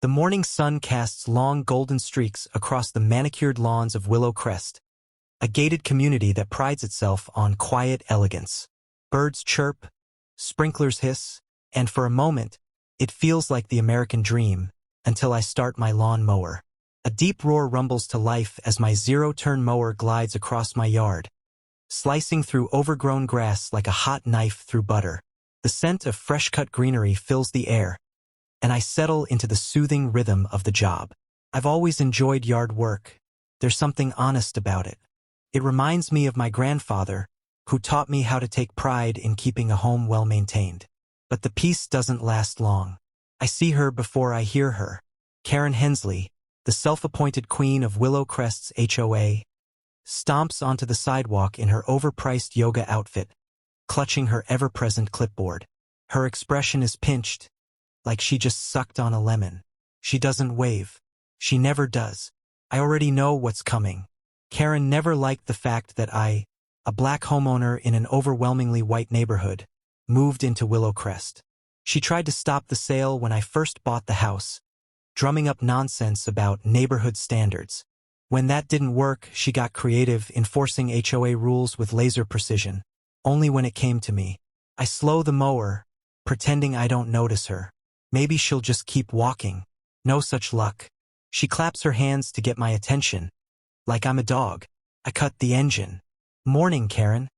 The morning sun casts long golden streaks across the manicured lawns of Willow Crest, a gated community that prides itself on quiet elegance. Birds chirp, sprinklers hiss, and for a moment, it feels like the American dream, until I start my lawn mower. A deep roar rumbles to life as my zero-turn mower glides across my yard, slicing through overgrown grass like a hot knife through butter. The scent of fresh-cut greenery fills the air, and I settle into the soothing rhythm of the job. I've always enjoyed yard work. There's something honest about it. It reminds me of my grandfather, who taught me how to take pride in keeping a home well-maintained. But the peace doesn't last long. I see her before I hear her. Karen Hensley, the self-appointed queen of Willow Crest's HOA, stomps onto the sidewalk in her overpriced yoga outfit, clutching her ever-present clipboard. Her expression is pinched, like she just sucked on a lemon. She doesn't wave. She never does. I already know what's coming. Karen never liked the fact that I, a black homeowner in an overwhelmingly white neighborhood, moved into Willow Crest. She tried to stop the sale when I first bought the house, drumming up nonsense about neighborhood standards. When that didn't work, she got creative, enforcing HOA rules with laser precision. Only when it came to me. I slow the mower, pretending I don't notice her. Maybe she'll just keep walking. No such luck. She claps her hands to get my attention, like I'm a dog. I cut the engine. "Morning, Karen,"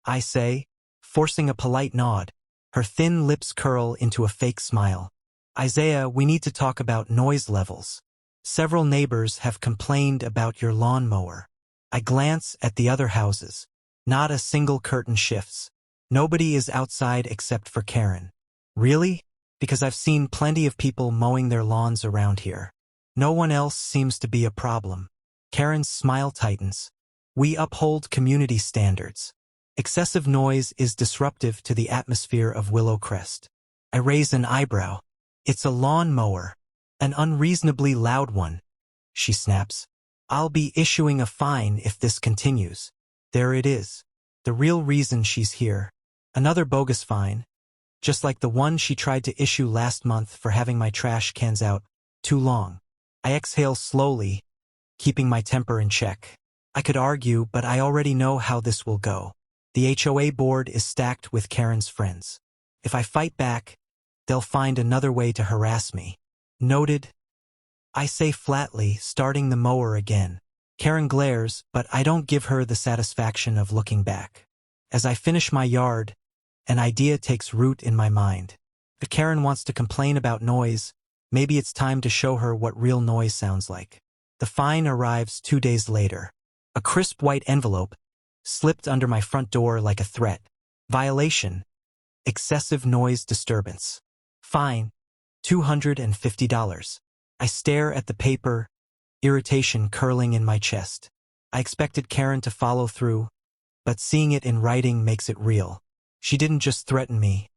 I say, forcing a polite nod. Her thin lips curl into a fake smile. "Isaiah, we need to talk about noise levels. Several neighbors have complained about your lawnmower." I glance at the other houses. Not a single curtain shifts. Nobody is outside except for Karen. Really? Because I've seen plenty of people mowing their lawns around here. No one else seems to be a problem. Karen's smile tightens. "We uphold community standards. Excessive noise is disruptive to the atmosphere of Willow Crest." I raise an eyebrow. "It's a lawn mower. An unreasonably loud one," she snaps. "I'll be issuing a fine if this continues." There it is. The real reason she's here. Another bogus fine, just like the one she tried to issue last month for having my trash cans out too long. I exhale slowly, keeping my temper in check. I could argue, but I already know how this will go. The HOA board is stacked with Karen's friends. If I fight back, they'll find another way to harass me. "Noted," I say flatly, starting the mower again. Karen glares, but I don't give her the satisfaction of looking back. As I finish my yard, an idea takes root in my mind. If Karen wants to complain about noise, maybe it's time to show her what real noise sounds like. The fine arrives 2 days later. A crisp white envelope, slipped under my front door like a threat. Violation. Excessive noise disturbance. Fine. $250. I stare at the paper, irritation curling in my chest. I expected Karen to follow through, but seeing it in writing makes it real. She didn't just threaten me.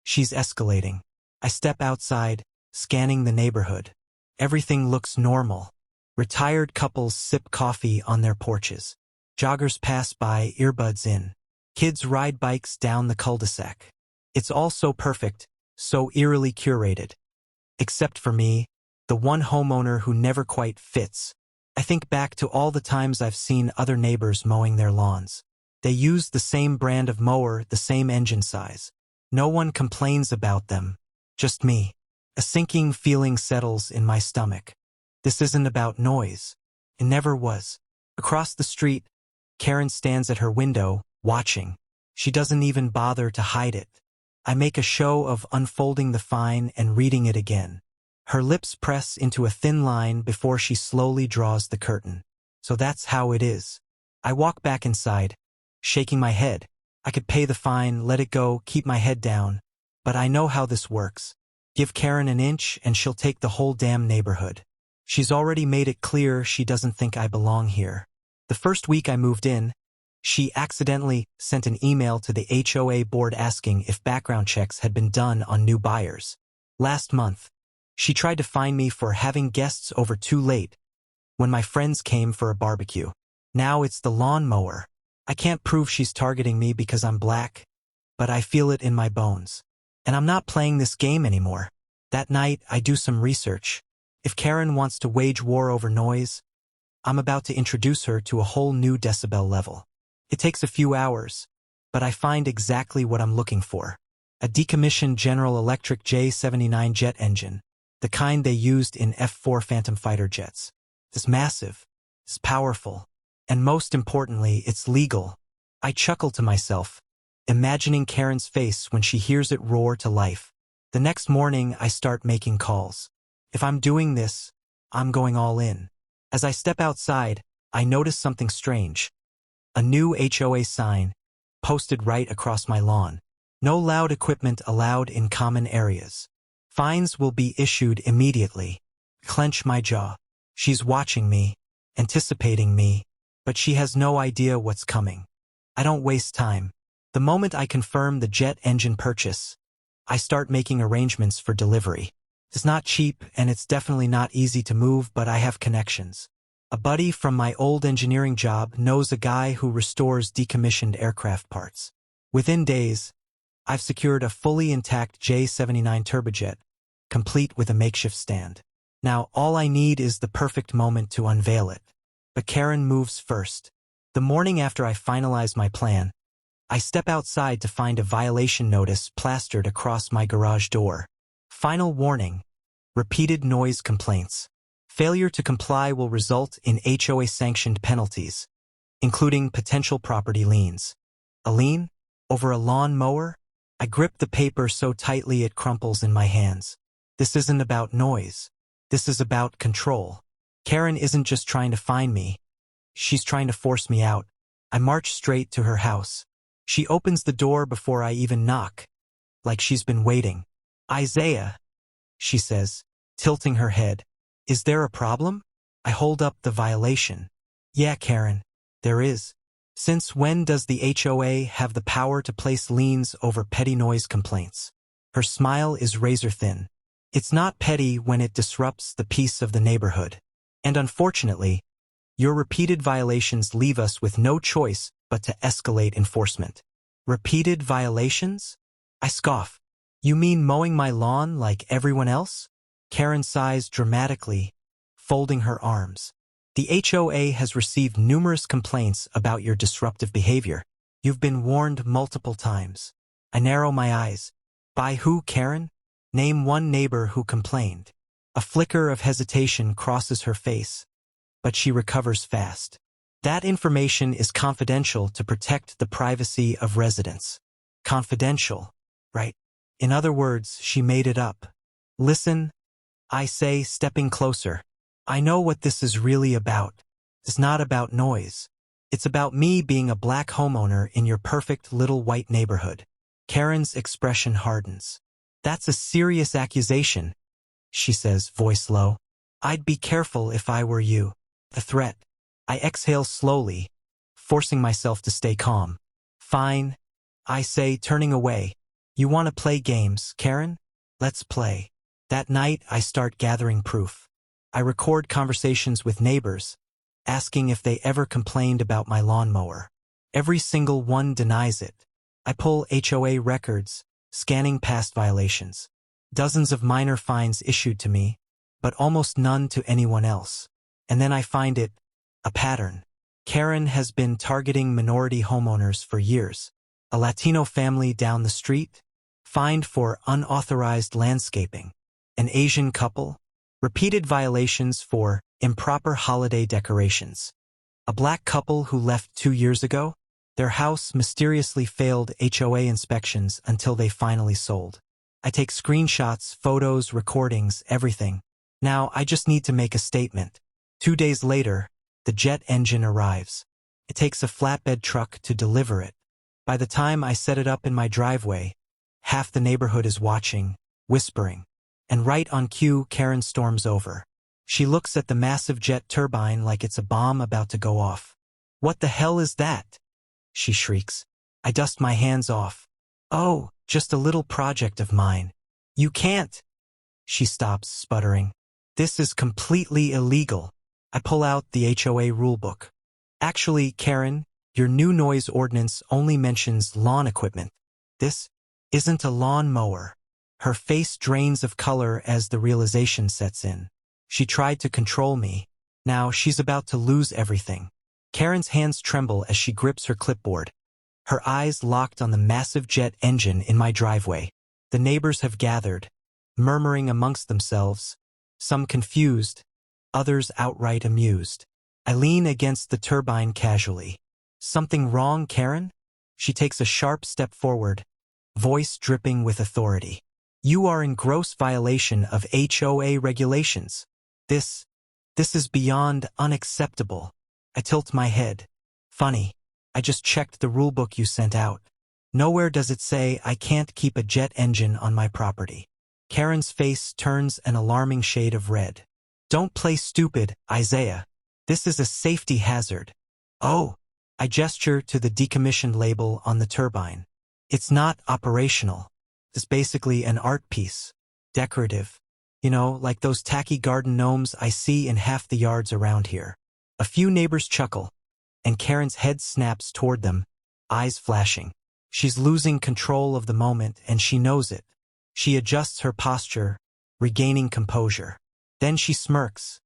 She's escalating. I step outside, scanning the neighborhood. Everything looks normal. Retired couples sip coffee on their porches. Joggers pass by, earbuds in. Kids ride bikes down the cul-de-sac. It's all so perfect, so eerily curated. Except for me, the one homeowner who never quite fits. I think back to all the times I've seen other neighbors mowing their lawns. They use the same brand of mower, the same engine size. No one complains about them. Just me. A sinking feeling settles in my stomach. This isn't about noise. It never was. Across the street, Karen stands at her window, watching. She doesn't even bother to hide it. I make a show of unfolding the fine and reading it again. Her lips press into a thin line before she slowly draws the curtain. So that's how it is. I walk back inside, shaking my head. I could pay the fine, let it go, keep my head down. But I know how this works. Give Karen an inch and she'll take the whole damn neighborhood. She's already made it clear she doesn't think I belong here. The first week I moved in, she accidentally sent an email to the HOA board asking if background checks had been done on new buyers. Last month, she tried to fine me for having guests over too late when my friends came for a barbecue. Now it's the lawnmower. I can't prove she's targeting me because I'm black, but I feel it in my bones. And I'm not playing this game anymore. That night, I do some research. If Karen wants to wage war over noise, I'm about to introduce her to a whole new decibel level. It takes a few hours, but I find exactly what I'm looking for. A decommissioned General Electric J79 jet engine, the kind they used in F-4 Phantom fighter jets. It's massive, it's powerful, and most importantly, it's legal. I chuckle to myself, imagining Karen's face when she hears it roar to life. The next morning, I start making calls. If I'm doing this, I'm going all in. As I step outside, I notice something strange. A new HOA sign, posted right across my lawn. No loud equipment allowed in common areas. Fines will be issued immediately. Clench my jaw. She's watching me, anticipating me, but she has no idea what's coming. I don't waste time. The moment I confirm the jet engine purchase, I start making arrangements for delivery. It's not cheap and it's definitely not easy to move, but I have connections. A buddy from my old engineering job knows a guy who restores decommissioned aircraft parts. Within days, I've secured a fully intact J79 turbojet, complete with a makeshift stand. Now all I need is the perfect moment to unveil it. But Karen moves first. The morning after I finalize my plan, I step outside to find a violation notice plastered across my garage door. Final warning: repeated noise complaints. Failure to comply will result in HOA-sanctioned penalties, including potential property liens. A lien? Over a lawn mower? I grip the paper so tightly it crumples in my hands. This isn't about noise. This is about control. Karen isn't just trying to find me. She's trying to force me out. I march straight to her house. She opens the door before I even knock, like she's been waiting. "Isaiah," she says, tilting her head. "Is there a problem?" I hold up the violation. "Yeah, Karen, there is. Since when does the HOA have the power to place liens over petty noise complaints?" Her smile is razor-thin. "It's not petty when it disrupts the peace of the neighborhood. And unfortunately, your repeated violations leave us with no choice but to escalate enforcement." "Repeated violations?" I scoff. "You mean mowing my lawn like everyone else?" Karen sighs dramatically, folding her arms. "The HOA has received numerous complaints about your disruptive behavior. You've been warned multiple times." I narrow my eyes. "By who, Karen? Name one neighbor who complained." A flicker of hesitation crosses her face, but she recovers fast. "That information is confidential to protect the privacy of residents." Confidential, right? In other words, she made it up. "Listen," I say, stepping closer. "I know what this is really about. It's not about noise. It's about me being a black homeowner in your perfect little white neighborhood." Karen's expression hardens. "That's a serious accusation," she says, voice low. "I'd be careful if I were you." The threat. I exhale slowly, forcing myself to stay calm. "Fine," I say, turning away. "You want to play games, Karen? Let's play." That night, I start gathering proof. I record conversations with neighbors, asking if they ever complained about my lawnmower. Every single one denies it. I pull HOA records, scanning past violations. Dozens of minor fines issued to me, but almost none to anyone else. And then I find it, a pattern. Karen has been targeting minority homeowners for years. A Latino family down the street, fined for unauthorized landscaping. An Asian couple, repeated violations for improper holiday decorations. A black couple who left 2 years ago, their house mysteriously failed HOA inspections until they finally sold. I take screenshots, photos, recordings, everything. Now I just need to make a statement. 2 days later, the jet engine arrives. It takes a flatbed truck to deliver it. By the time I set it up in my driveway, half the neighborhood is watching, whispering. And right on cue, Karen storms over. She looks at the massive jet turbine like it's a bomb about to go off. "What the hell is that?" she shrieks. I dust my hands off. "Oh, just a little project of mine." "You can't." She stops, sputtering. "This is completely illegal." I pull out the HOA rulebook. "Actually, Karen, your new noise ordinance only mentions lawn equipment. This isn't a lawn mower." Her face drains of color as the realization sets in. She tried to control me. Now she's about to lose everything. Karen's hands tremble as she grips her clipboard. Her eyes locked on the massive jet engine in my driveway. The neighbors have gathered, murmuring amongst themselves, some confused, others outright amused. I lean against the turbine casually. Something wrong, Karen? She takes a sharp step forward, voice dripping with authority. You are in gross violation of HOA regulations. This is beyond unacceptable. I tilt my head. Funny, I just checked the rulebook you sent out. Nowhere does it say I can't keep a jet engine on my property. Karen's face turns an alarming shade of red. Don't play stupid, Isaiah. This is a safety hazard. Oh, I gesture to the decommissioned label on the turbine. It's not operational. It's basically an art piece. Decorative. You know, like those tacky garden gnomes I see in half the yards around here. A few neighbors chuckle, and Karen's head snaps toward them, eyes flashing. She's losing control of the moment, and she knows it. She adjusts her posture, regaining composure. Then she smirks,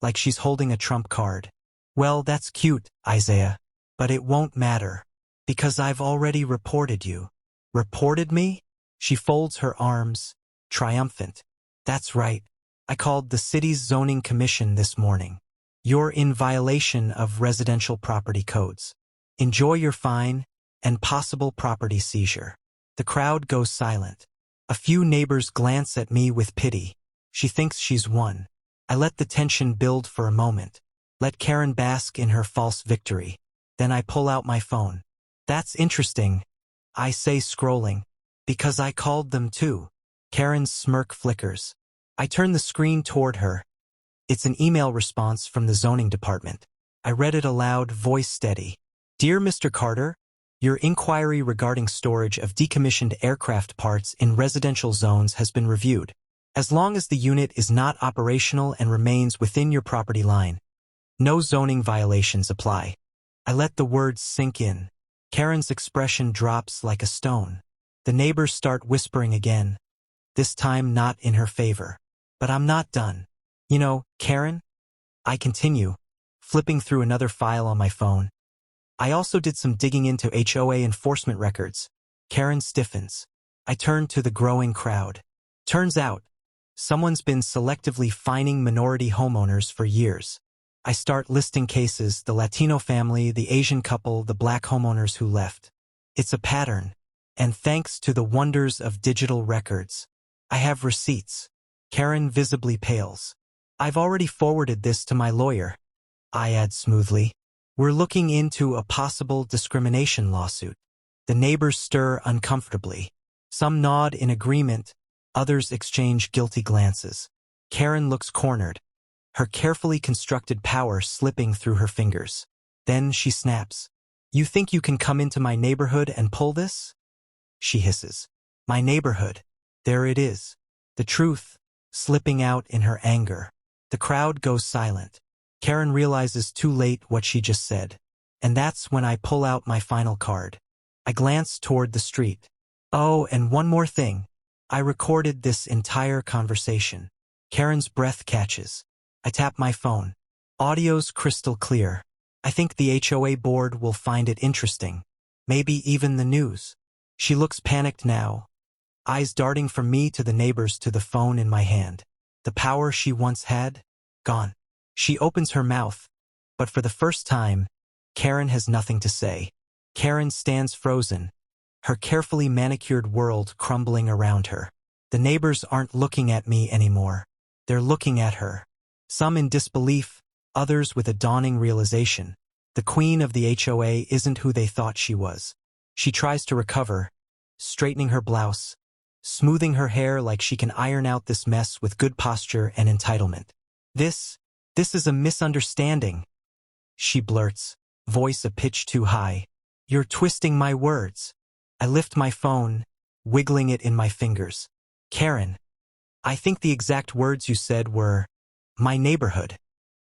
like she's holding a trump card. Well, that's cute, Isaiah, but it won't matter, because I've already reported you. Reported me? She folds her arms, triumphant. That's right. I called the city's zoning commission this morning. You're in violation of residential property codes. Enjoy your fine and possible property seizure. The crowd goes silent. A few neighbors glance at me with pity. She thinks she's won. I let the tension build for a moment. Let Karen bask in her false victory. Then I pull out my phone. That's interesting, I say, scrolling. Because I called them too. Karen's smirk flickers. I turn the screen toward her. It's an email response from the zoning department. I read it aloud, voice steady. Dear Mr. Carter, your inquiry regarding storage of decommissioned aircraft parts in residential zones has been reviewed. As long as the unit is not operational and remains within your property line, no zoning violations apply. I let the words sink in. Karen's expression drops like a stone. The neighbors start whispering again, this time not in her favor. But I'm not done. You know, Karen? I continue, flipping through another file on my phone. I also did some digging into HOA enforcement records. Karen stiffens. I turn to the growing crowd. Turns out, someone's been selectively fining minority homeowners for years. I start listing cases: the Latino family, the Asian couple, the black homeowners who left. It's a pattern. And thanks to the wonders of digital records, I have receipts. Karen visibly pales. I've already forwarded this to my lawyer. I add smoothly. We're looking into a possible discrimination lawsuit. The neighbors stir uncomfortably. Some nod in agreement, others exchange guilty glances. Karen looks cornered, her carefully constructed power slipping through her fingers. Then she snaps. You think you can come into my neighborhood and pull this? She hisses. My neighborhood. There it is. The truth, slipping out in her anger. The crowd goes silent. Karen realizes too late what she just said. And that's when I pull out my final card. I glance toward the street. Oh, and one more thing. I recorded this entire conversation. Karen's breath catches. I tap my phone. Audio's crystal clear. I think the HOA board will find it interesting. Maybe even the news. She looks panicked now, eyes darting from me to the neighbors to the phone in my hand. The power she once had, gone. She opens her mouth, but for the first time, Karen has nothing to say. Karen stands frozen, her carefully manicured world crumbling around her. The neighbors aren't looking at me anymore. They're looking at her. Some in disbelief, others with a dawning realization. The queen of the HOA isn't who they thought she was. She tries to recover, straightening her blouse, smoothing her hair like she can iron out this mess with good posture and entitlement. This is a misunderstanding, she blurts, voice a pitch too high. You're twisting my words. I lift my phone, wiggling it in my fingers. Karen, I think the exact words you said were, my neighborhood.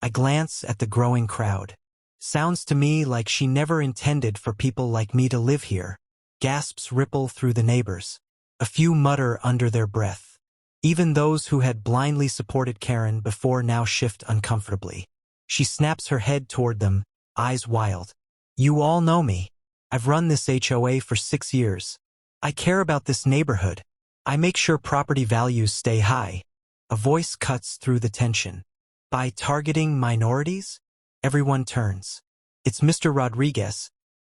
I glance at the growing crowd. Sounds to me like she never intended for people like me to live here. Gasps ripple through the neighbors. A few mutter under their breath. Even those who had blindly supported Karen before now shift uncomfortably. She snaps her head toward them, eyes wild. You all know me. I've run this HOA for 6 years. I care about this neighborhood. I make sure property values stay high. A voice cuts through the tension. By targeting minorities? Everyone turns. It's Mr. Rodriguez,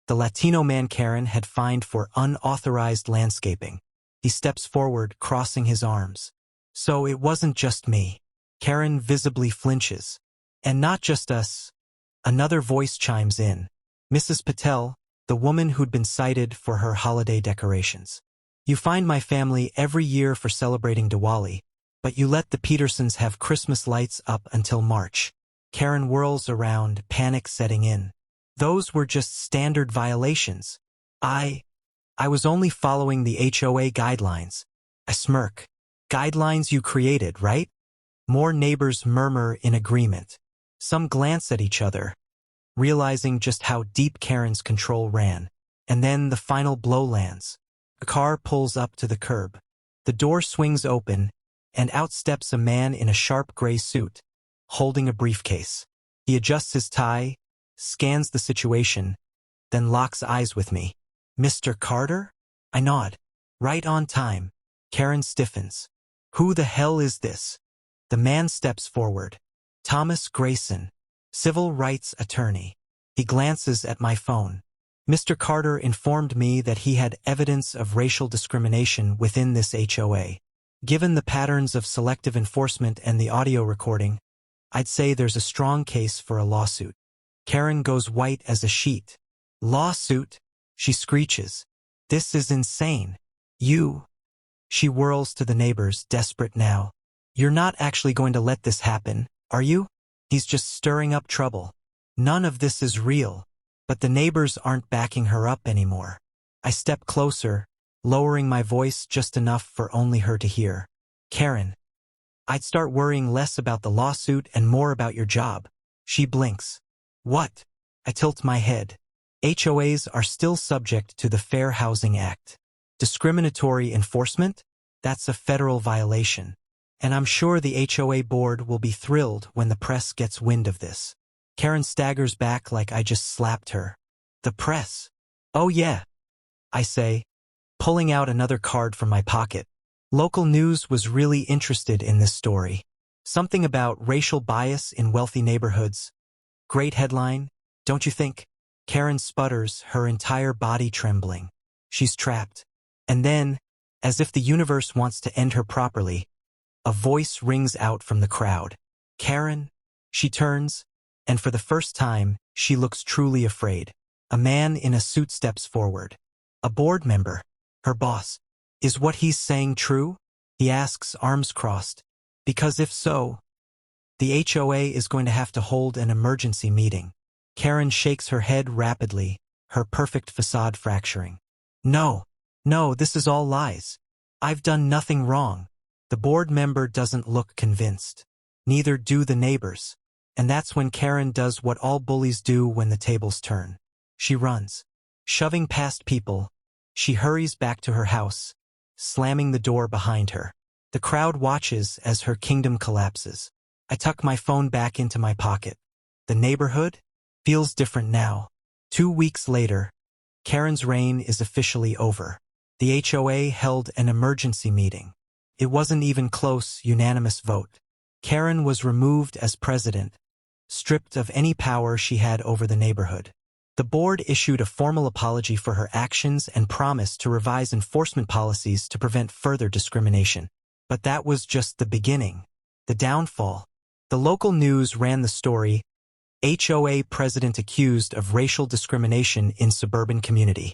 the Latino man Karen had fined for unauthorized landscaping. He steps forward, crossing his arms. So it wasn't just me. Karen visibly flinches. And not just us. Another voice chimes in. Mrs. Patel, the woman who'd been cited for her holiday decorations. You find my family every year for celebrating Diwali, but you let the Petersons have Christmas lights up until March. Karen whirls around, panic setting in. Those were just standard violations. I was only following the HOA guidelines. I smirk. Guidelines you created, right? More neighbors murmur in agreement. Some glance at each other, realizing just how deep Karen's control ran. And then the final blow lands. A car pulls up to the curb. The door swings open, and out steps a man in a sharp gray suit, holding a briefcase. He adjusts his tie, scans the situation, then locks eyes with me. Mr. Carter? I nod. Right on time. Karen stiffens. Who the hell is this? The man steps forward. Thomas Grayson, civil rights attorney. He glances at my phone. Mr. Carter informed me that he had evidence of racial discrimination within this HOA. Given the patterns of selective enforcement and the audio recording, I'd say there's a strong case for a lawsuit. Karen goes white as a sheet. Lawsuit? She screeches. This is insane. You. She whirls to the neighbors, desperate now. You're not actually going to let this happen, are you? He's just stirring up trouble. None of this is real. But the neighbors aren't backing her up anymore. I step closer, lowering my voice just enough for only her to hear. Karen. I'd start worrying less about the lawsuit and more about your job. She blinks. What? I tilt my head. HOAs are still subject to the Fair Housing Act. Discriminatory enforcement? That's a federal violation. And I'm sure the HOA board will be thrilled when the press gets wind of this. Karen staggers back like I just slapped her. The press? Oh yeah, I say, pulling out another card from my pocket. Local news was really interested in this story. Something about racial bias in wealthy neighborhoods. Great headline, don't you think? Karen sputters, her entire body trembling. She's trapped. And then, as if the universe wants to end her properly, a voice rings out from the crowd. Karen? She turns, and for the first time, she looks truly afraid. A man in a suit steps forward. A board member, her boss. Is what he's saying true? He asks, arms crossed. Because if so, the HOA is going to have to hold an emergency meeting. Karen shakes her head rapidly, her perfect facade fracturing. No, this is all lies. I've done nothing wrong. The board member doesn't look convinced. Neither do the neighbors. And that's when Karen does what all bullies do when the tables turn. She runs. Shoving past people, she hurries back to her house, slamming the door behind her. The crowd watches as her kingdom collapses. I tuck my phone back into my pocket. The neighborhood feels different now. 2 weeks later, Karen's reign is officially over. The HOA held an emergency meeting. It wasn't even close, unanimous vote. Karen was removed as president, stripped of any power she had over the neighborhood. The board issued a formal apology for her actions and promised to revise enforcement policies to prevent further discrimination. But that was just the beginning. The downfall. The local news ran the story, HOA president accused of racial discrimination in suburban community.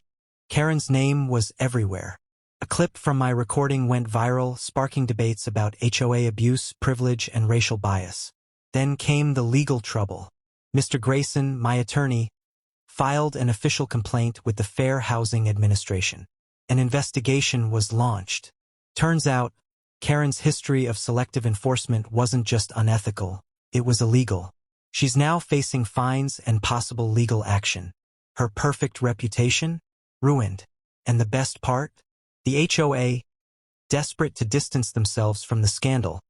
Karen's name was everywhere. A clip from my recording went viral, sparking debates about HOA abuse, privilege, and racial bias. Then came the legal trouble. Mr. Grayson, my attorney, filed an official complaint with the Fair Housing Administration. An investigation was launched. Turns out, Karen's history of selective enforcement wasn't just unethical, it was illegal. She's now facing fines and possible legal action. Her perfect reputation? Ruined. And the best part? The HOA desperate to distance themselves from the scandal,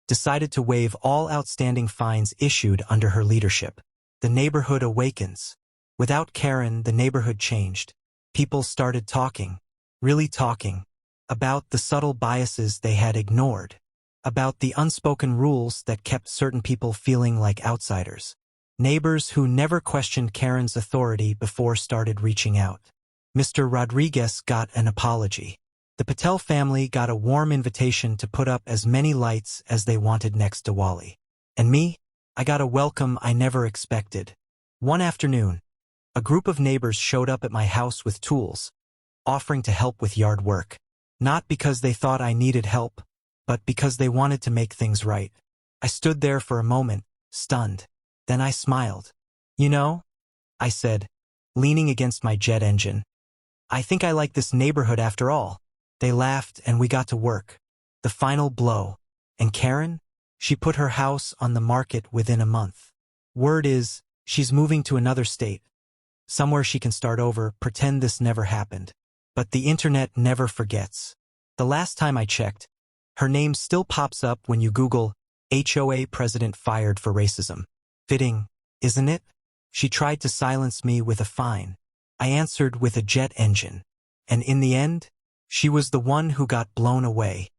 decided to waive all outstanding fines issued under her leadership. The neighborhood awakens. Without Karen, the neighborhood changed. People started talking, really talking, about the subtle biases they had ignored, about the unspoken rules that kept certain people feeling like outsiders. Neighbors who never questioned Karen's authority before started reaching out. Mr. Rodriguez got an apology. The Patel family got a warm invitation to put up as many lights as they wanted next Diwali. And me? I got a welcome I never expected. One afternoon, a group of neighbors showed up at my house with tools, offering to help with yard work. Not because they thought I needed help, but because they wanted to make things right. I stood there for a moment, stunned. Then I smiled. You know, I said, leaning against my jet engine, I think I like this neighborhood after all. They laughed and we got to work. The final blow. And Karen? She put her house on the market within a month. Word is, she's moving to another state. Somewhere she can start over, pretend this never happened. But the internet never forgets. The last time I checked, her name still pops up when you Google HOA president fired for racism. Fitting, isn't it? She tried to silence me with a fine. I answered with a jet engine. And in the end, she was the one who got blown away.